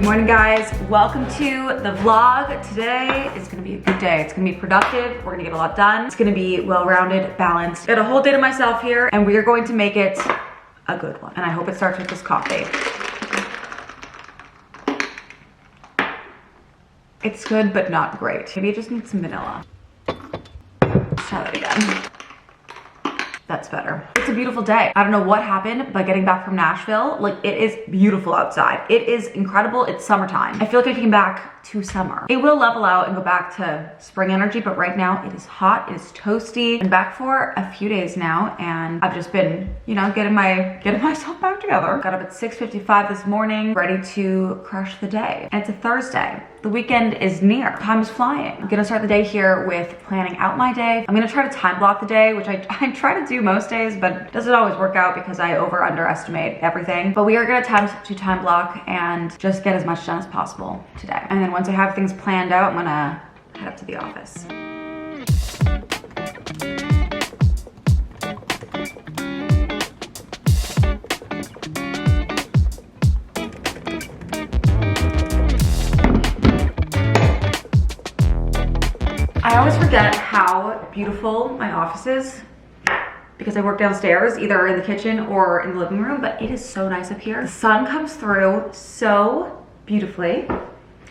Good morning, guys. Welcome to the vlog. Today is gonna be a good day. It's gonna be productive. We're gonna get a lot done. It's gonna be well-rounded, balanced. Got a whole day to myself here, and we are going to make it a good one. And I hope it starts with this coffee. It's good, but not great. Maybe it just needs some vanilla. Let's try that again. That's better. It's a beautiful day. I don't know what happened by getting back from Nashville. Like, it is beautiful outside. It is incredible. It's summertime. I feel like I came back to summer. It will level out and go back to spring energy, but right now it is hot, it is toasty. Been back for a few days now, and I've just been, you know, getting myself back together. Got up at 6:55 this morning, ready to crush the day. And it's a Thursday. The weekend is near. Time is flying. I'm gonna start the day here with planning out my day. I'm gonna try to time block the day, which I try to do most days, but it doesn't always work out because I underestimate everything. But we are gonna attempt to time block and just get as much done as possible today. And then once I have things planned out, I'm gonna head up to the office. I always forget how beautiful my office is because I work downstairs, either in the kitchen or in the living room, but it is so nice up here. The sun comes through so beautifully.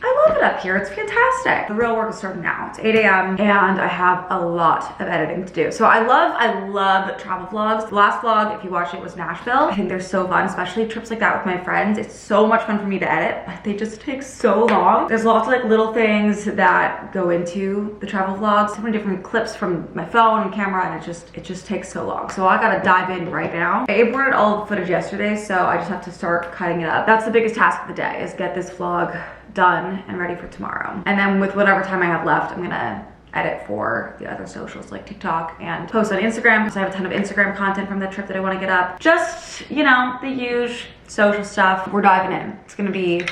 I love it up here, it's fantastic. The real work is starting now. It's 8 a.m. and I have a lot of editing to do. So I love travel vlogs. The last vlog, if you watched it, was Nashville. I think they're so fun, especially trips like that with my friends. It's so much fun for me to edit, but they just take so long. There's lots of like little things that go into the travel vlogs. So many different clips from my phone and camera, and it just takes so long. So I gotta dive in right now. I imported all the footage yesterday, so I just have to start cutting it up. That's the biggest task of the day, is get this vlog done and ready for tomorrow. And then with whatever time I have left, I'm gonna edit for the other socials like TikTok and post on Instagram, because I have a ton of Instagram content from that trip that I want to get up. Just, you know, the huge social stuff. We're diving in. It's gonna be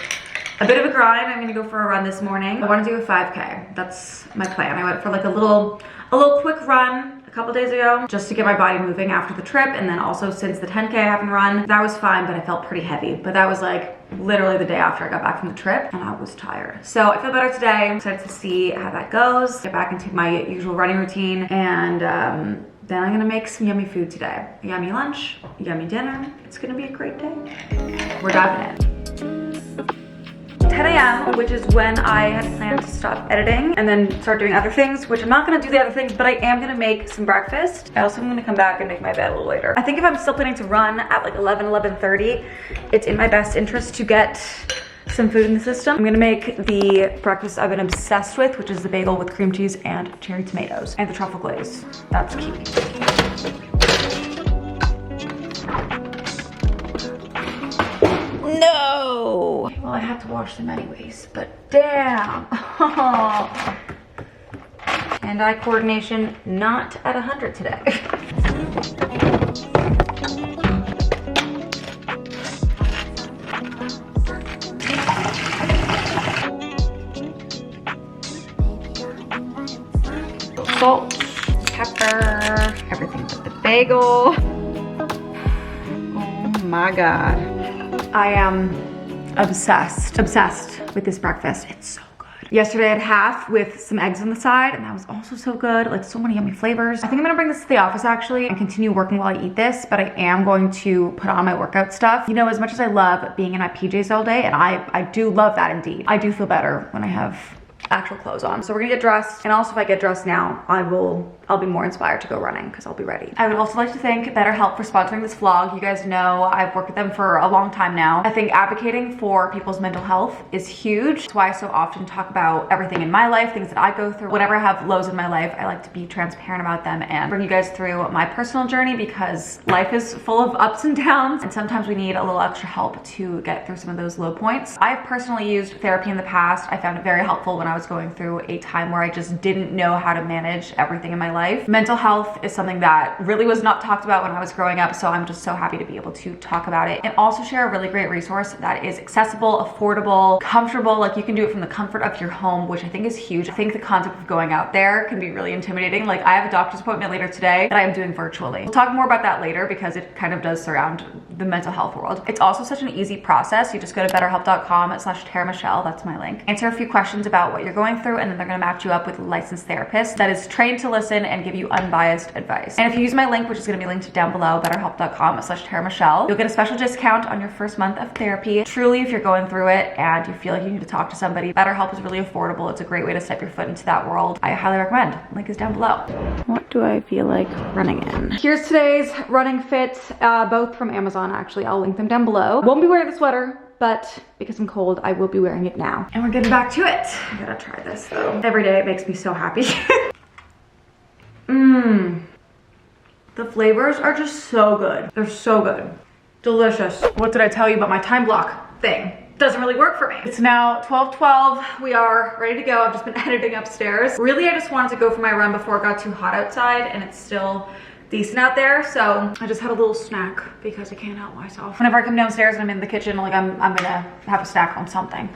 a bit of a grind. I'm gonna go for a run this morning. I want to do a 5K. That's my plan. I went for like a little quick run a couple days ago just to get my body moving after the trip, and then also since the 10K I haven't run. That was fine, but I felt pretty heavy. But that was like literally the day after I got back from the trip, and I was tired. So I feel better today. I'm excited to see how that goes. Get back into my usual running routine, and then I'm gonna make some yummy food today. Yummy lunch, yummy dinner. It's gonna be a great day. We're diving in. 10 a.m., which is when I had planned to stop editing and then start doing other things, which I'm not gonna do the other things, but I am gonna make some breakfast. I also am gonna come back and make my bed a little later. I think if I'm still planning to run at like 11:30, it's in my best interest to get some food in the system. I'm gonna make the breakfast I've been obsessed with, which is the bagel with cream cheese and cherry tomatoes and the truffle glaze. That's key. No! Well, I have to wash them anyways, but damn. Hand-eye coordination not at 100 today. Salt, pepper, everything but the bagel. Oh my God. I am obsessed with this breakfast. It's so good. Yesterday I had half with some eggs on the side, and that was also so good. Like, so many yummy flavors. I think I'm gonna bring this to the office actually and continue working while I eat this, but I am going to put on my workout stuff. You know, as much as I love being in my PJs all day, and I do love that indeed, I do feel better when I have actual clothes on. So we're gonna get dressed, and also if I get dressed now, I'll be more inspired to go running because I'll be ready. I would also like to thank BetterHelp for sponsoring this vlog. You guys know I've worked with them for a long time now. I think advocating for people's mental health is huge. That's why I so often talk about everything in my life, things that I go through. Whenever I have lows in my life, I like to be transparent about them and bring you guys through my personal journey, because life is full of ups and downs, and sometimes we need a little extra help to get through some of those low points. I've personally used therapy in the past. I found it very helpful when I was going through a time where I just didn't know how to manage everything in my life. Mental health is something that really was not talked about when I was growing up, so I'm just so happy to be able to talk about it and also share a really great resource that is accessible, affordable, comfortable. Like you can do it from the comfort of your home, which I think is huge. I think the concept of going out there can be really intimidating. Like I have a doctor's appointment later today that I am doing virtually. We'll talk more about that later because it kind of does surround the mental health world. It's also such an easy process. You just go to betterhelp.com/TaraMichelle, that's my link. Answer a few questions about what you're going through, and then they're gonna match you up with a licensed therapist that is trained to listen and give you unbiased advice. And if you use my link, which is gonna be linked down below, betterhelp.com/TaraMichelle, you'll get a special discount on your first month of therapy. Truly, if you're going through it and you feel like you need to talk to somebody, BetterHelp is really affordable. It's a great way to step your foot into that world. I highly recommend. Link is down below. What do I feel like running in? Here's today's running fit, both from Amazon actually. I'll link them down below. Won't be wearing the sweater, but because I'm cold, I will be wearing it now. And we're getting back to it. I gotta try this though. Every day it makes me so happy. The flavors are just so good. They're so good. Delicious. What did I tell you about my time block thing? Doesn't really work for me. It's now 12:12. We are ready to go. I've just been editing upstairs. Really, I just wanted to go for my run before it got too hot outside, and it's still decent out there, so I just had a little snack because I can't help myself. Whenever I come downstairs and I'm in the kitchen, like I'm gonna have a snack on something.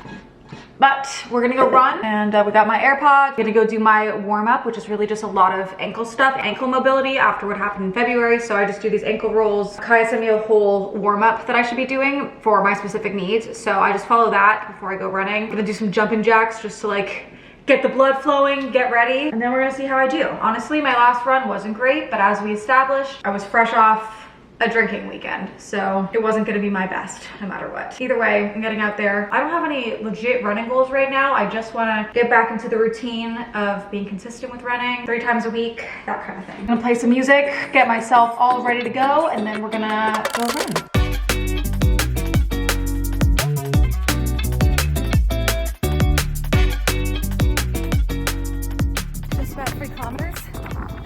But we're gonna go run, and we got my AirPods. Gonna go do my warm-up, which is really just a lot of ankle stuff, ankle mobility after what happened in February. So I just do these ankle rolls. Kaya sent me a whole warm-up that I should be doing for my specific needs, so I just follow that before I go running. I'm gonna do some jumping jacks just to like get the blood flowing, get ready, and then we're gonna see how I do. Honestly, my last run wasn't great, but as we established, I was fresh off a drinking weekend, so it wasn't gonna be my best no matter what. Either way, I'm getting out there. I don't have any legit running goals right now. I just wanna get back into the routine of being consistent with running 3 times a week, that kind of thing. I'm gonna play some music, get myself all ready to go, and then we're gonna go run.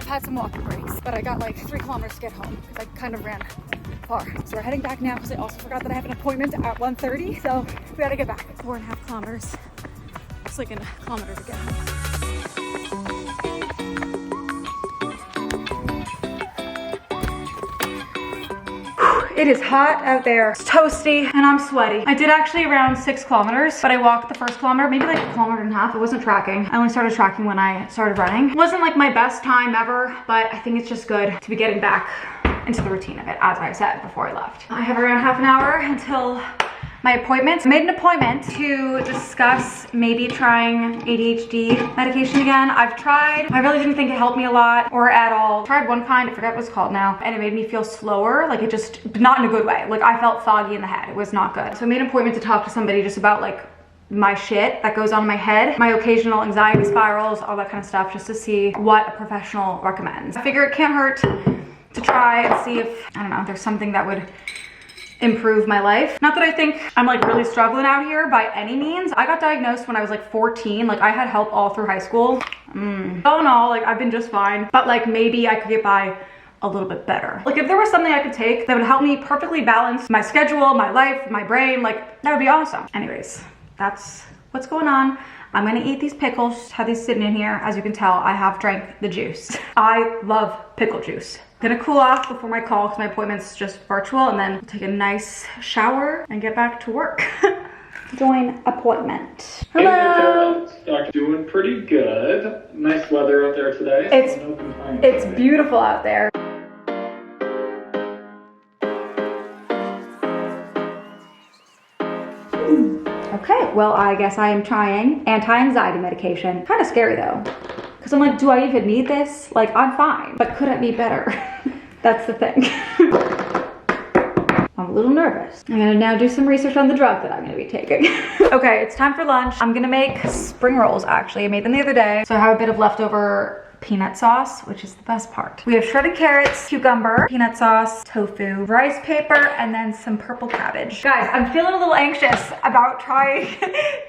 Had some walking breaks, but I got like 3 kilometers to get home because I kind of ran far. So we're heading back now because I also forgot that I have an appointment at 1:30, so we gotta get back. 4.5 kilometers. It's like a kilometer to get home. It is hot out there. It's toasty and I'm sweaty. I did actually around 6 kilometers, but I walked the first kilometer, maybe like 1.5 kilometers. I wasn't tracking. I only started tracking when I started running. It wasn't like my best time ever, but I think it's just good to be getting back into the routine of it, as I said before I left. I have around half an hour until my appointment. I made an appointment to discuss maybe trying ADHD medication again. I've tried. I really didn't think it helped me a lot or at all. Tried one kind, I forget what it's called now, and it made me feel slower. Like it just, not in a good way. Like I felt foggy in the head. It was not good. So I made an appointment to talk to somebody just about like my shit that goes on in my head, my occasional anxiety spirals, all that kind of stuff, just to see what a professional recommends. I figure it can't hurt to try and see if, I don't know, there's something that would improve my life. Not that I think I'm like really struggling out here by any means. I got diagnosed when I was like 14. Like I had help all through high school. All in all, like I've been just fine, but like maybe I could get by a little bit better. Like if there was something I could take that would help me perfectly balance my schedule, my life, my brain, like that would be awesome. Anyways, that's what's going on. I'm gonna eat these pickles, have these sitting in here. As you can tell, I have drank the juice. I love pickle juice. Gonna cool off before my call because my appointment's just virtual, and then take a nice shower and get back to work. Join appointment. Hello. Hey, doing pretty good. Nice weather out there today. It's beautiful out there. Okay, well, I guess I am trying anti-anxiety medication. Kind of scary though, because I'm like, do I even need this? Like, I'm fine, but could it be better? That's the thing. I'm a little nervous. I'm gonna now do some research on the drug that I'm gonna be taking. Okay, it's time for lunch. I'm gonna make spring rolls, actually. I made them the other day. So I have a bit of leftover peanut sauce, which is the best part. We have shredded carrots, cucumber, peanut sauce, tofu, rice paper, and then some purple cabbage. Guys, I'm feeling a little anxious about trying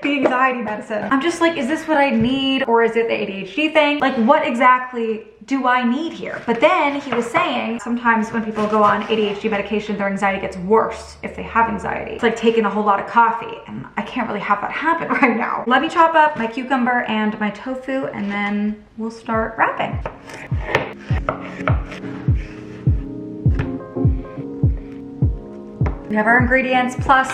the anxiety medicine. I'm just like, is this what I need, or is it the ADHD thing? Like, what exactly do I need here? But then he was saying sometimes when people go on ADHD medication, their anxiety gets worse if they have anxiety. It's like taking a whole lot of coffee, and I can't really have that happen right now. Let me chop up my cucumber and my tofu, and then we'll start wrapping. We have our ingredients plus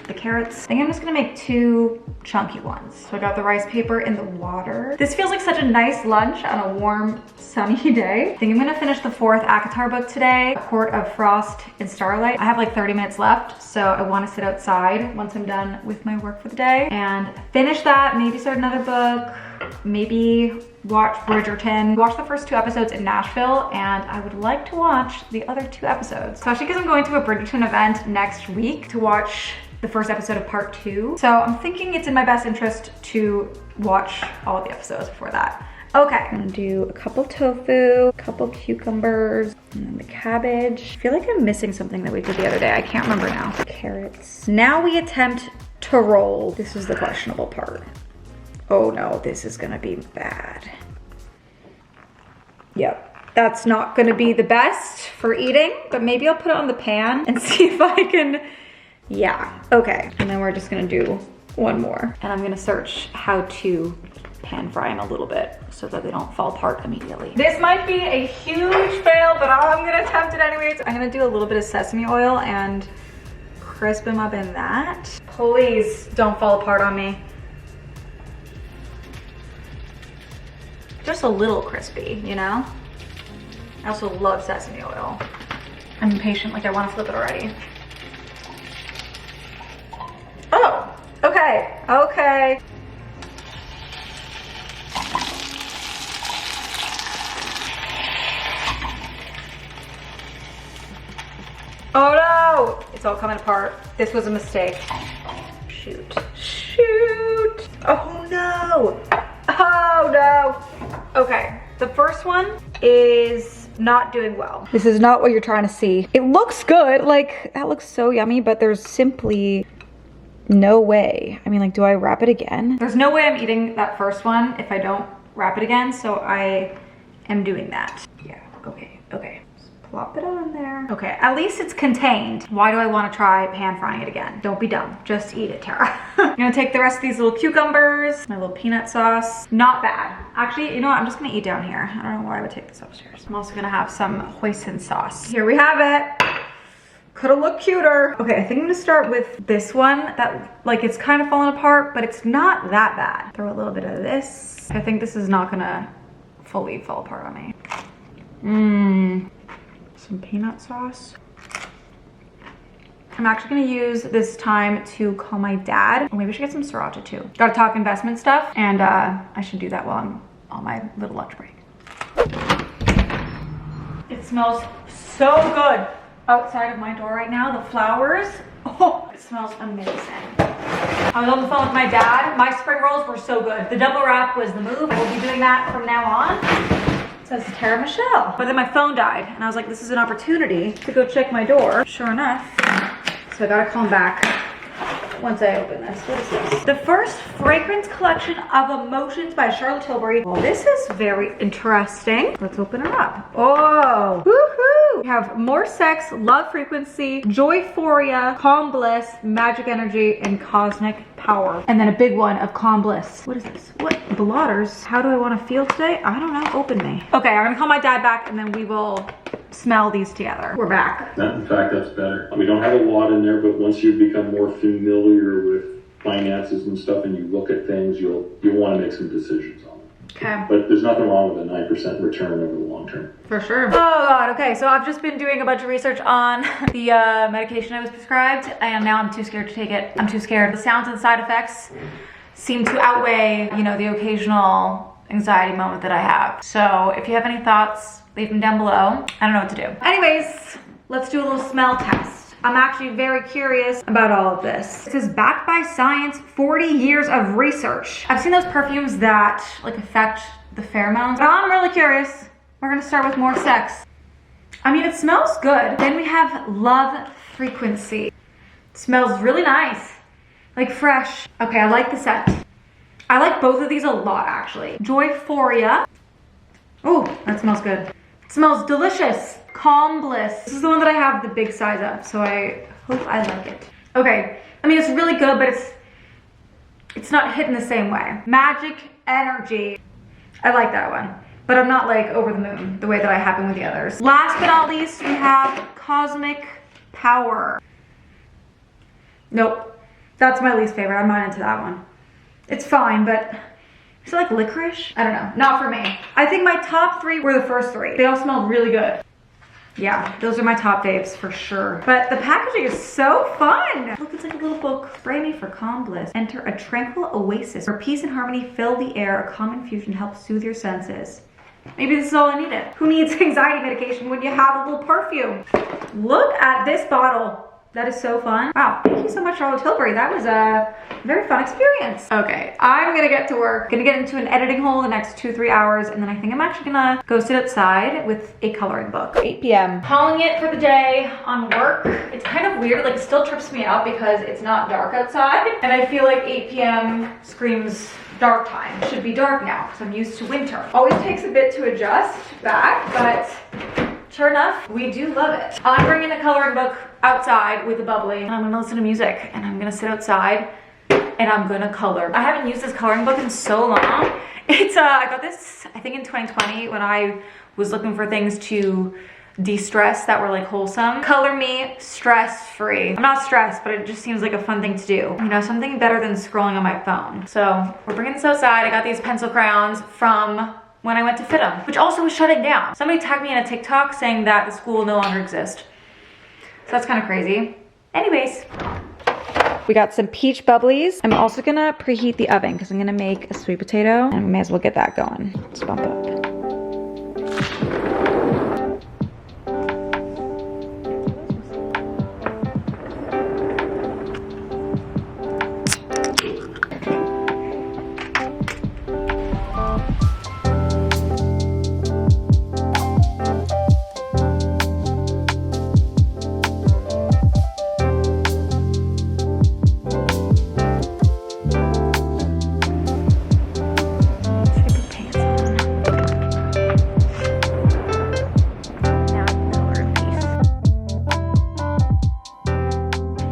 the carrots. I think I'm just gonna make 2 chunky ones. So I got the rice paper in the water. This feels like such a nice lunch on a warm, sunny day. I think I'm gonna finish the 4th ACOTAR book today, A Court of Frost and Starlight. I have like 30 minutes left, so I wanna sit outside once I'm done with my work for the day and finish that, maybe start another book, maybe watch Bridgerton. Watch the first 2 episodes in Nashville, and I would like to watch the other 2 episodes, especially because I'm going to a Bridgerton event next week to watch the first episode of part 2. So I'm thinking it's in my best interest to watch all of the episodes before that. Okay, I'm gonna do a couple tofu, a couple cucumbers, and then the cabbage. I feel like I'm missing something that we did the other day. I can't remember now. Carrots. Now we attempt to roll. This is the questionable part. Oh no, this is gonna be bad. Yep, that's not gonna be the best for eating, but maybe I'll put it on the pan and see if I can, yeah, okay. And then we're just gonna do one more. And I'm gonna search how to pan fry them a little bit so that they don't fall apart immediately. This might be a huge fail, but I'm gonna attempt it anyways. I'm gonna do a little bit of sesame oil and crisp them up in that. Please don't fall apart on me. Just a little crispy, you know? I also love sesame oil. I'm impatient, like I want to flip it already. Oh, okay, okay. Oh no, it's all coming apart. This was a mistake. Shoot, shoot. Oh no, oh no. Okay, the first one is not doing well. This is not what you're trying to see. It looks good, like that looks so yummy, but there's simply no way. I mean, like, do I wrap it again? There's no way I'm eating that first one if I don't wrap it again, so I am doing that. Yeah, okay, okay. Plop it on there. Okay, at least it's contained. Why do I want to try pan frying it again? Don't be dumb. Just eat it, Tara. I'm gonna take the rest of these little cucumbers, my little peanut sauce. Not bad. Actually, you know what? I'm just gonna eat down here. I don't know why I would take this upstairs. I'm also gonna have some hoisin sauce. Here we have it. Could have looked cuter. Okay, I think I'm gonna start with this one that, like, it's kind of falling apart, but it's not that bad. Throw a little bit of this. I think this is not gonna fully fall apart on me. Mmm. Some peanut sauce. I'm actually gonna use this time to call my dad. Maybe I should get some sriracha too. Gotta talk investment stuff, and I should do that while I'm on my little lunch break. It smells so good outside of my door right now. The flowers, oh, it smells amazing. I was on the phone with my dad. My spring rolls were so good. The double wrap was the move. I will be doing that from now on. It says Tara Michelle. But then my phone died, and I was like, this is an opportunity to go check my door. Sure enough. So I gotta call him back once I open this. What is this? The first fragrance collection of Emotions by Charlotte Tilbury. Well, this is very interesting. Let's open her up. Oh, woohoo! We have More Sex, Love Frequency, Joyphoria, Calm Bliss, Magic Energy, and Cosmic Power. And then a big one of Calm Bliss. What is this? What? Blotters. How do I want to feel today? I don't know. Open me. Okay, I'm gonna call my dad back, and then we will smell these together. We're back. In fact, that's better. We don't have a lot in there, but once you become more familiar with finances and stuff and you look at things, you'll want to make some decisions on it. Okay. But there's nothing wrong with a 9% return over the long term. For sure. Oh God, okay, so I've just been doing a bunch of research on the medication I was prescribed, and now I'm too scared to take it. I'm too scared. The sounds and side effects seem to outweigh, you know, the occasional anxiety moment that I have. So if you have any thoughts, leave them down below. I don't know what to do. Anyways, let's do a little smell test. I'm actually very curious about all of this. This is backed by science, 40 years of research. I've seen those perfumes that like affect the pheromones. But I'm really curious. We're gonna start with More Sex. I mean, it smells good. Then we have Love Frequency. It smells really nice, like fresh. Okay, I like the scent. I like both of these a lot, actually. Joyphoria. Oh, that smells good. It smells delicious. Calm Bliss. This is the one that I have the big size of, so I hope I like it. Okay, I mean, it's really good, but it's not hitting the same way. Magic Energy. I like that one, but I'm not like over the moon the way that I have been with the others. Last but not least, we have Cosmic Power. Nope, that's my least favorite. I'm not into that one. It's fine, but is it like licorice? I don't know, not for me. I think my top 3 were the first 3. They all smelled really good. Yeah, those are my top faves for sure. But the packaging is so fun. Look, it's like a little book. Spray me for calm bliss. Enter a tranquil oasis where peace and harmony fill the air. A calm infusion helps soothe your senses. Maybe this is all I needed. Who needs anxiety medication when you have a little perfume? Look at this bottle. That is so fun. Wow, thank you so much, Charlotte Tilbury. That was a very fun experience. Okay, I'm gonna get to work. Gonna get into an editing hole the next 2-3 hours, and then I think I'm actually gonna go sit outside with a coloring book. 8 p.m. Calling it for the day on work. It's kind of weird, like it still trips me out because it's not dark outside, and I feel like 8 p.m. screams dark time. It should be dark now because I'm used to winter. Always takes a bit to adjust back, but sure enough, we do love it. I'm bringing a coloring book outside with a bubbly, and I'm gonna listen to music, and I'm gonna sit outside, and I'm gonna color. I haven't used this coloring book in so long. It's, I got this, I think in 2020, when I was looking for things to de-stress that were like wholesome. Color me stress-free. I'm not stressed, but it just seems like a fun thing to do. You know, something better than scrolling on my phone. So we're bringing this outside. I got these pencil crayons from when I went to FIT'em, which also was shutting down. Somebody tagged me in a TikTok saying that the school no longer exists. So that's kind of crazy. Anyways, we got some peach bubblies. I'm also gonna preheat the oven because I'm gonna make a sweet potato, and we may as well get that going. Let's bump up.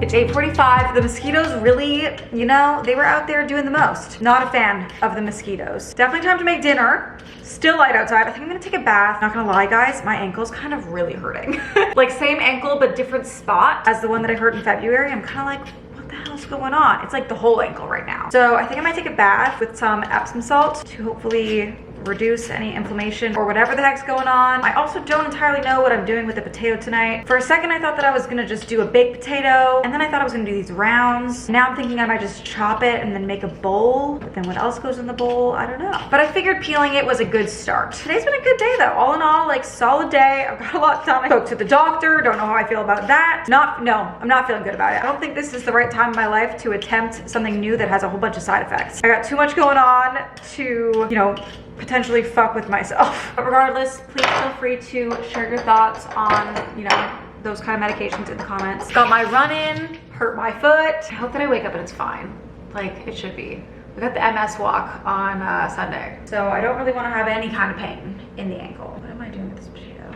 It's 8:45. The mosquitoes really, you know, they were out there doing the most. Not a fan of the mosquitoes. Definitely time to make dinner. Still light outside. I think I'm gonna take a bath. Not gonna lie, guys, my ankle's kind of really hurting. Like same ankle, but different spot as the one that I hurt in February. I'm kind of like, what the hell's going on? It's like the whole ankle right now. So I think I might take a bath with some Epsom salt to hopefully reduce any inflammation or whatever the heck's going on. I also don't entirely know what I'm doing with the potato tonight. For a second, I thought that I was gonna just do a baked potato, and then I thought I was gonna do these rounds. Now I'm thinking I might just chop it and then make a bowl, but then what else goes in the bowl? I don't know. But I figured peeling it was a good start. Today's been a good day though. All in all, like solid day. I've got a lot done. I spoke to the doctor, don't know how I feel about that. No, I'm not feeling good about it. I don't think this is the right time in my life to attempt something new that has a whole bunch of side effects. I got too much going on to, you know, potentially fuck with myself. But regardless, please feel free to share your thoughts on, you know, those kind of medications in the comments. Got my run-in, hurt my foot. I hope that I wake up and it's fine, like it should be. We got the MS walk on Sunday, so I don't really want to have any kind of pain in the ankle. What am I doing with this potato?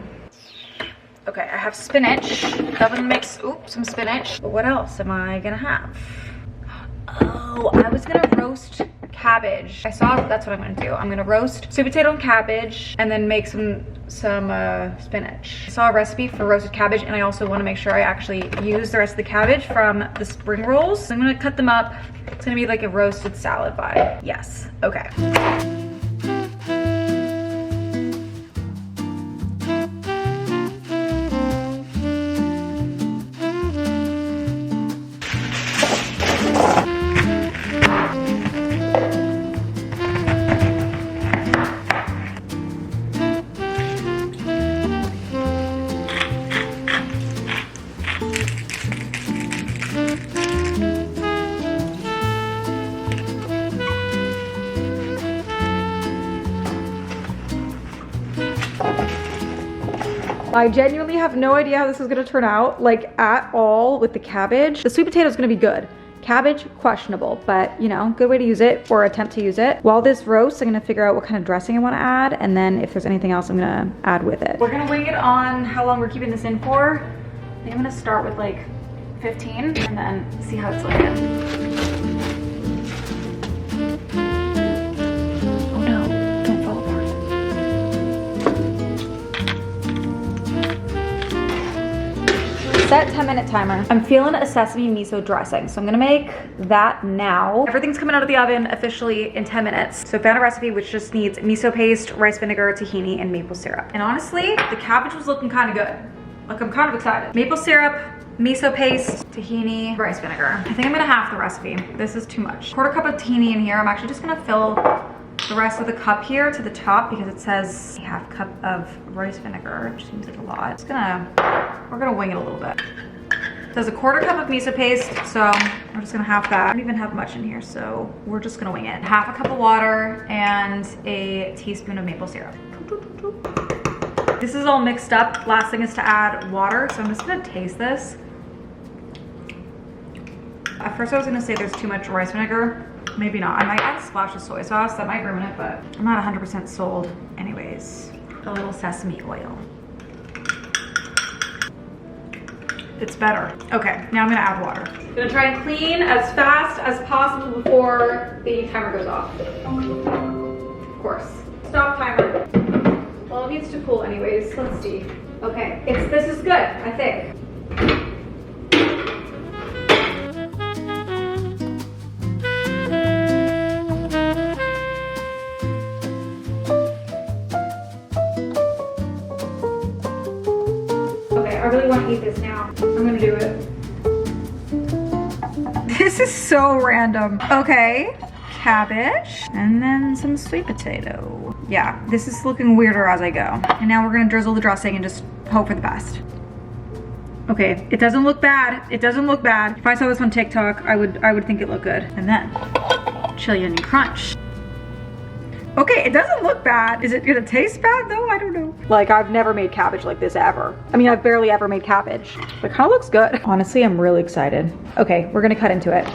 Okay, I have spinach. I'm gonna mix, some spinach. But what else am I gonna have? Oh, I was gonna roast cabbage. That's what I'm gonna do. I'm gonna roast sweet potato and cabbage and then make some spinach. I saw a recipe for roasted cabbage, and I also want to make sure I actually use the rest of the cabbage from the spring rolls. So I'm gonna cut them up. It's gonna be like a roasted salad vibe. Yes, okay. I genuinely have no idea how this is gonna turn out, like at all with the cabbage. The sweet potato is gonna be good. Cabbage, questionable, but you know, good way to use it or attempt to use it. While this roasts, I'm gonna figure out what kind of dressing I wanna add, and then if there's anything else I'm gonna add with it. We're gonna wing it on how long we're keeping this in for. I think I'm gonna start with like 15 and then see how it's looking. Oh no, don't fall apart. Set 10-minute timer. I'm feeling a sesame miso dressing, so I'm gonna make that now. Everything's coming out of the oven officially in 10 minutes. So I found a recipe which just needs miso paste, rice vinegar, tahini, and maple syrup. And honestly, the cabbage was looking kind of good. Like, I'm kind of excited. Maple syrup, miso paste, tahini, rice vinegar. I think I'm gonna half the recipe. This is too much. Quarter cup of tahini in here. I'm actually just gonna fill the rest of the cup here to the top because it says half cup of rice vinegar, which seems like a lot. We're gonna wing it a little bit. There's a quarter cup of miso paste, so we're just gonna half that. I don't even have much in here, so we're just gonna wing it. Half a cup of water and a teaspoon of maple syrup. This is all mixed up. Last thing is to add water, so I'm just gonna taste this. At first I was gonna say there's too much rice vinegar. Maybe not. I might add a splash of soy sauce. That might ruin it, but I'm not 100% sold. Anyways, a little sesame oil. It's better. Okay, now I'm gonna add water. I'm gonna try and clean as fast as possible before the timer goes off. Of course. Stop timer. Well, it needs to cool anyways. Let's see. Okay, this is good, I think. I really want to eat this now. I'm gonna do it. This is so random. Okay, cabbage, and then some sweet potato. Yeah, this is looking weirder as I go. And now we're gonna drizzle the dressing and just hope for the best. Okay, it doesn't look bad. It doesn't look bad. If I saw this on TikTok, I would think it looked good. And then, chili onion crunch. Okay, it doesn't look bad. Is it gonna taste bad though? I don't know. Like, I've never made cabbage like this ever. I mean, I've barely ever made cabbage. It kind of looks good. Honestly, I'm really excited. Okay, we're gonna cut into it.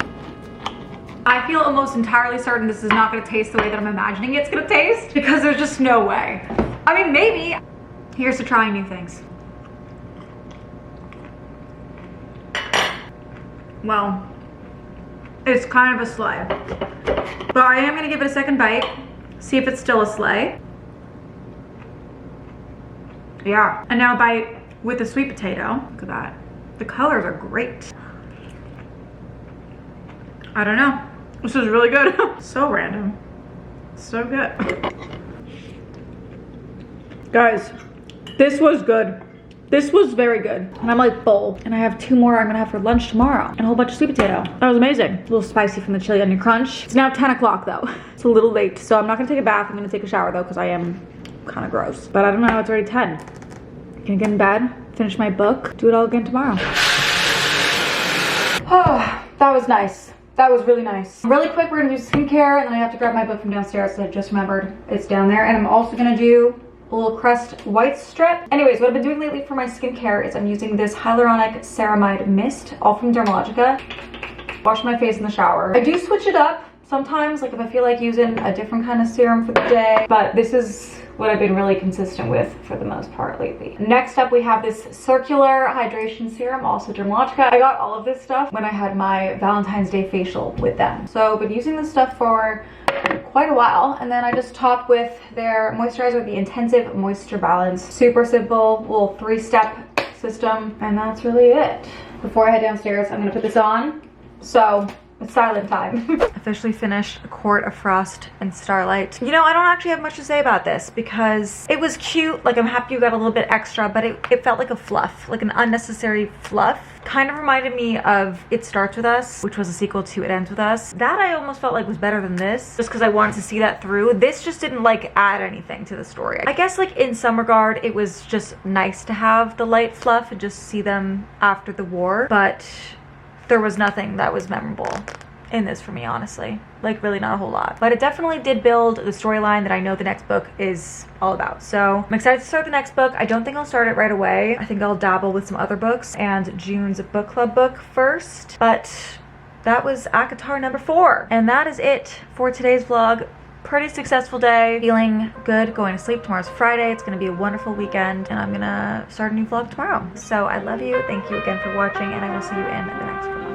I feel almost entirely certain this is not gonna taste the way that I'm imagining it's gonna taste because there's just no way. I mean, maybe. Here's to trying new things. Well, it's kind of a slay. But I am gonna give it a second bite. See if it's still a slay. Yeah, and now a bite with the sweet potato. Look at that. The colors are great. I don't know. This is really good. So random. So good. Guys, this was good. This was very good. And I'm like full. And I have 2 more I'm gonna have for lunch tomorrow. And a whole bunch of sweet potato. That was amazing. A little spicy from the chili onion crunch. It's now 10 o'clock though. It's a little late. So I'm not gonna take a bath. I'm gonna take a shower though because I am kind of gross. But I don't know, it's already 10. Gonna get in bed, finish my book, do it all again tomorrow. Oh, that was nice. That was really nice. Really quick, we're gonna do skincare and then I have to grab my book from downstairs so I just remembered it's down there. And I'm also gonna do a little Crest white strip. Anyways, what I've been doing lately for my skincare is I'm using this hyaluronic ceramide mist, all from Dermalogica. Wash my face in the shower. I do switch it up sometimes, like if I feel like using a different kind of serum for the day, but this is what I've been really consistent with for the most part lately. Next up, we have this circular hydration serum, also Dermalogica. I got all of this stuff when I had my Valentine's Day facial with them. So I've been using this stuff for quite a while, and then I just topped with their moisturizer, the Intensive Moisture Balance. Super simple, little 3-step system, and that's really it. Before I head downstairs, I'm gonna put this on. So it's silent time. Officially finished a quart of Frost and Starlight. You know, I don't actually have much to say about this because it was cute. Like, I'm happy you got a little bit extra, but it felt like a fluff, like an unnecessary fluff. Kind of reminded me of It Starts With Us, which was a sequel to It Ends With Us. That I almost felt like was better than this, just because I wanted to see that through. This just didn't like add anything to the story. I guess like in some regard, it was just nice to have the light fluff and just see them after the war, but there was nothing that was memorable in this for me, honestly. Like, really not a whole lot. But it definitely did build the storyline that I know the next book is all about. So I'm excited to start the next book. I don't think I'll start it right away. I think I'll dabble with some other books and June's book club book first. But that was ACOTAR number 4. And that is it for today's vlog. Pretty successful day. Feeling good going to sleep. Tomorrow's Friday. It's going to be a wonderful weekend. And I'm going to start a new vlog tomorrow. So I love you. Thank you again for watching. And I will see you in the next vlog.